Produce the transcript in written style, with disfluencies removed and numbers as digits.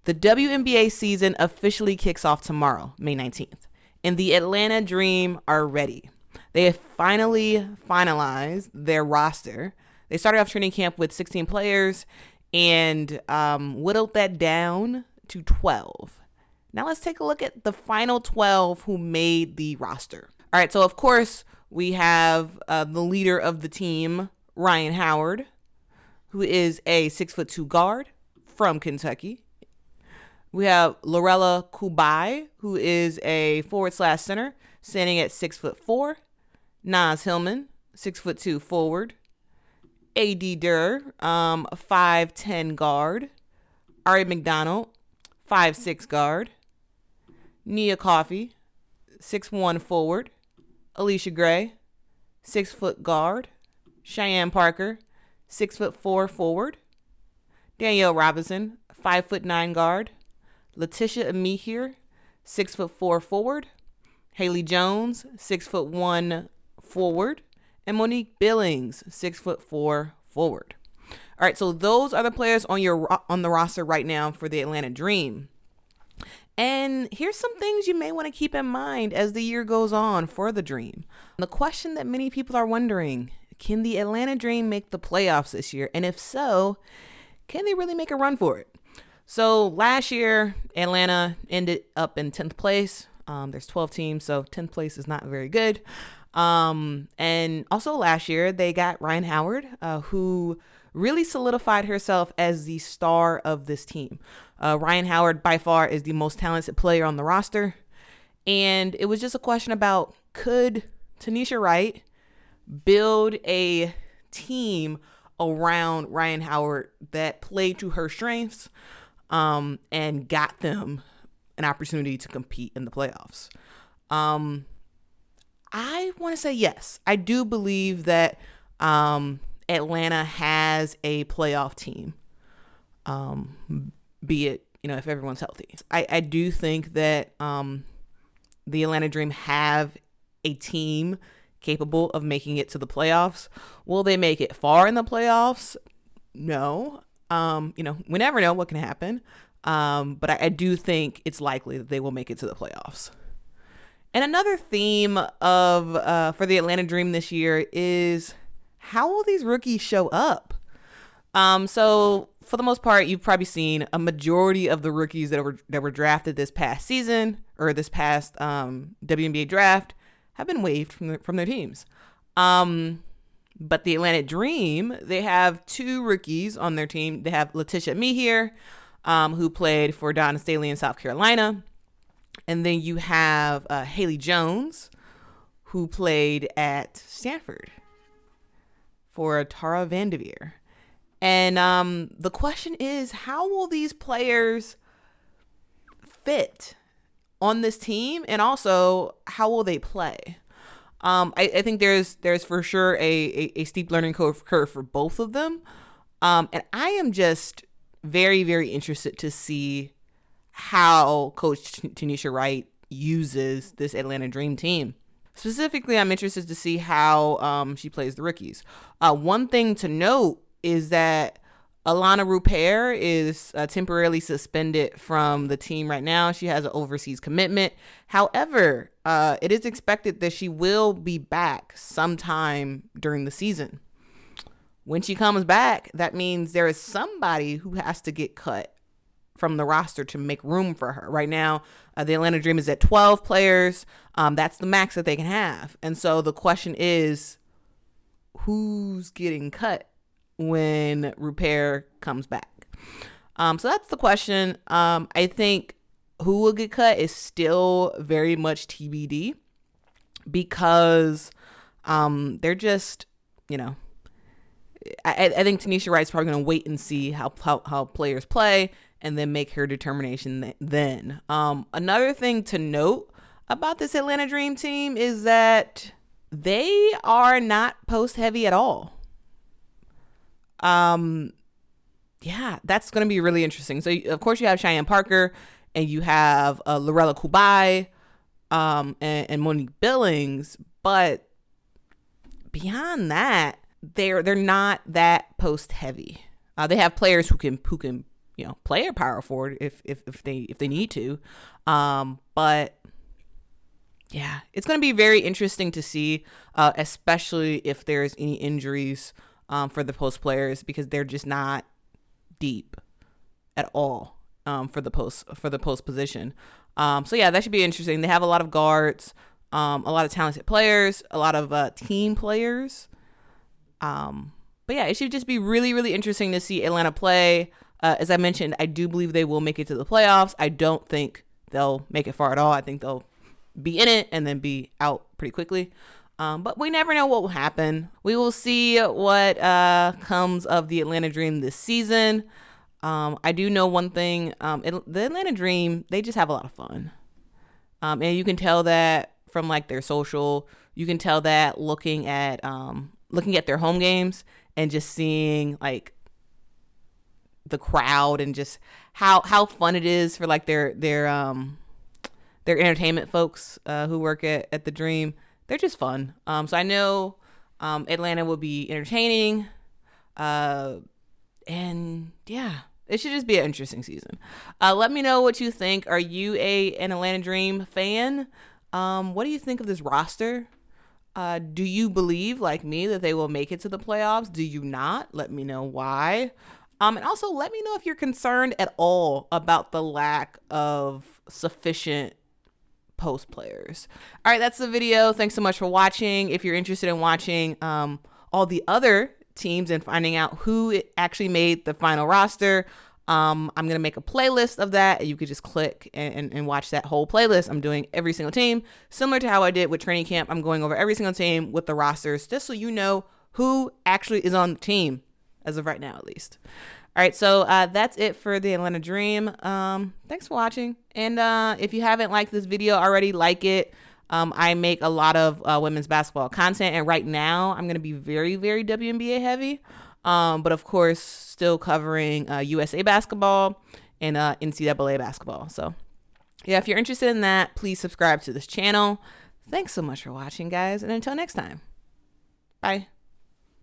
The WNBA season officially kicks off tomorrow, May 19th, and the Atlanta Dream are ready. They have finally finalized their roster. They started off training camp with 16 players and whittled that down to 12. Now let's take a look at the final 12 who made the roster. All right, so of course we have the leader of the team, Rhyne Howard, who is a 6'2" guard from Kentucky. We have Lorela Cubaj, who is a forward/center, standing at 6'4". Naz Hillmon, 6'2" forward. A.D. Durr, 5'10" guard. Aari McDonald, 5'6" guard. Nia Coffey, 6'1" forward. Allisha Gray, 6' guard. Cheyenne Parker, 6'4" forward. Danielle Robinson, 5'9" guard. Laeticia Amihere, 6'4" forward. Haley Jones, 6'1" forward. And Monique Billings, 6'4" forward. All right, so those are the players on the roster right now for the Atlanta Dream. And here's some things you may want to keep in mind as the year goes on for the Dream. The question that many people are wondering, can the Atlanta Dream make the playoffs this year? And if so, can they really make a run for it? So last year, Atlanta ended up in 10th place. There's 12 teams, so 10th place is not very good. And also last year, they got Rhyne Howard, who really solidified herself as the star of this team. Rhyne Howard, by far, is the most talented player on the roster. And it was just a question about, could Tanisha Wright build a team around Rhyne Howard that played to her strengths and got them an opportunity to compete in the playoffs? I want to say yes. I do believe that Atlanta has a playoff team, be it, if everyone's healthy. I do think that the Atlanta Dream have a team capable of making it to the playoffs. Will they make it far in the playoffs? No. We never know what can happen. But I do think it's likely that they will make it to the playoffs. And another theme for the Atlanta Dream this year is, how will these rookies show up? So for the most part, you've probably seen a majority of the rookies that were drafted this past season or this past WNBA draft have been waived from their teams. But the Atlanta Dream, they have two rookies on their team. They have Laeticia Amihere, who played for Donna Staley in South Carolina. And then you have Haley Jones, who played at Stanford for Tara Vanderveer. And the question is, how will these players fit on this team? And also, how will they play? I think there's for sure a steep learning curve for both of them. And I am just very, very interested to see how Coach Tanisha Wright uses this Atlanta Dream team. Specifically, I'm interested to see how she plays the rookies. One thing to note is that Alana Rupert is temporarily suspended from the team right now. She has an overseas commitment. However, it is expected that she will be back sometime during the season. When she comes back, that means there is somebody who has to get cut from the roster to make room for her. Right now, the Atlanta Dream is at 12 players. That's the max that they can have. And so the question is, who's getting cut when Rupert comes back? So that's the question. I think who will get cut is still very much TBD, because they're just, I think Tanisha Wright's probably going to wait and see how players play and then make her determination then. Another thing to note about this Atlanta Dream team is that they are not post heavy at all. Yeah, that's going to be really interesting. So, of course, you have Cheyenne Parker and you have Lorela Cubaj and Monique Billings. But beyond that, they're not that post heavy. They have players who can play a power forward if they need to. But yeah, it's going to be very interesting to see, especially if there's any injuries for the post players, because they're just not deep at all for the post position. So yeah, that should be interesting. They have a lot of guards, a lot of talented players, a lot of team players. But yeah, it should just be really, really interesting to see Atlanta play. As I mentioned, I do believe they will make it to the playoffs. I don't think they'll make it far at all. I think they'll be in it and then be out pretty quickly. But we never know what will happen. We will see what comes of the Atlanta Dream this season. I do know one thing. The Atlanta Dream, they just have a lot of fun. And you can tell that from like their social. You can tell that looking at their home games and just seeing like the crowd and just how fun it is for like their entertainment folks who work at the Dream. They're just fun. So I know Atlanta will be entertaining. And yeah, it should just be an interesting season. Let me know what you think. Are you an Atlanta Dream fan? What do you think of this roster? Do you believe, like me, that they will make it to the playoffs? Do you not? Let me know why. And also let me know if you're concerned at all about the lack of sufficient post players. All right, that's the video. Thanks so much for watching. If you're interested in watching all the other teams and finding out who actually made the final roster, I'm going to make a playlist of that. You could just click and watch that whole playlist. I'm doing every single team, similar to how I did with training camp. I'm going over every single team with the rosters, just so you know who actually is on the team, as of right now, at least. All right, so that's it for the Atlanta Dream. Thanks for watching. And if you haven't liked this video already, like it. I make a lot of women's basketball content, and right now I'm going to be very, very WNBA heavy. But of course, still covering USA basketball and NCAA basketball. So yeah, if you're interested in that, please subscribe to this channel. Thanks so much for watching, guys. And until next time, bye.